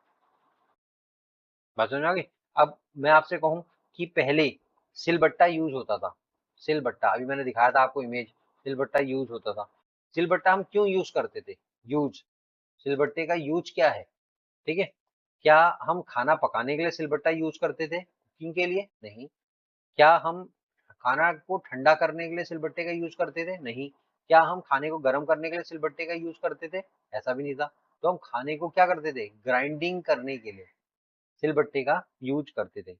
बात समझ में आ गई? अब मैं आपसे कहूं कि पहले सिलबट्टा यूज होता था, सिलबट्टा अभी मैंने दिखाया था आपको इमेज, सिलबट्टा यूज होता था। सिलबट्टा हम क्यों यूज करते थे? यूज, सिलबट्टे का यूज क्या है? ठीक है। क्या हम खाना पकाने के लिए सिलबट्टा यूज करते थे, कुकिंग के लिए? नहीं। क्या हम खाना को ठंडा करने के लिए सिलबट्टे का यूज करते थे? नहीं। क्या हम खाने को गर्म करने के लिए सिलबट्टे का यूज करते थे? ऐसा भी नहीं था। तो हम खाने को क्या करते थे, ग्राइंडिंग करने के लिए सिलबट्टे का यूज करते थे।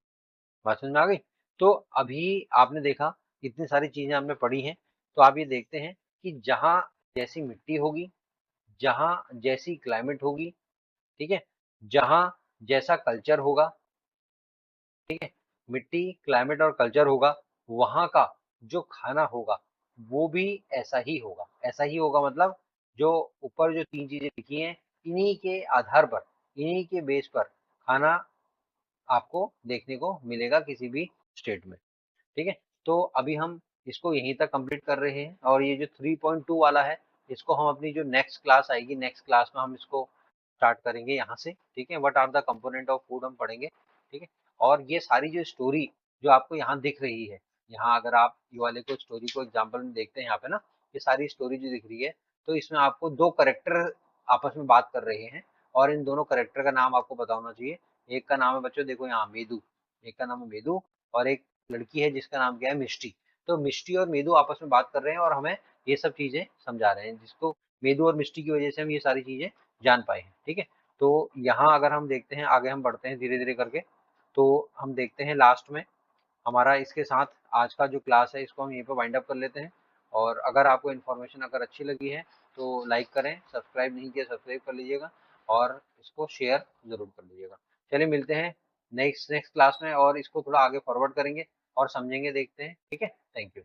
बात समझ में आ गई? तो अभी आपने देखा इतनी सारी चीजें आपने पढ़ी हैं, तो आप ये देखते हैं कि जहां जैसी मिट्टी होगी, जहां जैसी क्लाइमेट होगी, ठीक है, जहां जैसा कल्चर होगा, ठीक है, मिट्टी क्लाइमेट और कल्चर होगा, वहां का जो खाना होगा वो भी ऐसा ही होगा। ऐसा ही होगा मतलब जो ऊपर जो तीन चीजें लिखी हैं, इन्हीं के आधार पर, इन्हीं के बेस पर खाना आपको देखने को मिलेगा किसी भी स्टेट में। ठीक है। तो अभी हम इसको यहीं तक कंप्लीट कर रहे हैं और ये जो 3.2 वाला है, इसको हम अपनी जो नेक्स्ट क्लास आएगी, नेक्स्ट क्लास में हम इसको स्टार्ट करेंगे यहाँ से। ठीक है। What are the component of food हम पढ़ेंगे। ठीक है। और ये सारी जो स्टोरी जो आपको यहाँ दिख रही है, यहाँ अगर आप ये वाले को स्टोरी को एग्जाम्पल में देखते हैं यहाँ पे ना, ये सारी स्टोरी जो दिख रही है, तो इसमें आपको दो करेक्टर आपस में बात कर रहे हैं और इन दोनों करेक्टर का नाम आपको पता होना चाहिए। एक का नाम है बच्चों देखो यहाँ मेदू, एक का नाम है मेदू और एक लड़की है जिसका नाम क्या है, मिष्टी। तो मिष्टी और मेदू आपस में बात कर रहे हैं और हमें ये सब चीजें समझा रहे हैं, जिसको मेदू और मिष्टी की वजह से हम ये सारी चीजें जान पाए हैं। ठीक है। तो यहाँ अगर हम देखते हैं, आगे हम बढ़ते हैं धीरे धीरे करके, तो हम देखते हैं लास्ट में हमारा इसके साथ आज का जो क्लास है इसको हम यहीं पर वाइंड अप कर लेते हैं। और अगर आपको इन्फॉर्मेशन अगर अच्छी लगी है तो लाइक करें, सब्सक्राइब नहीं किया सब्सक्राइब कर लीजिएगा और इसको शेयर जरूर कर लीजिएगा। चलिए मिलते हैं नेक्स्ट नेक्स्ट क्लास में और इसको थोड़ा आगे फॉरवर्ड करेंगे और समझेंगे, देखते हैं। ठीक है, थैंक यू।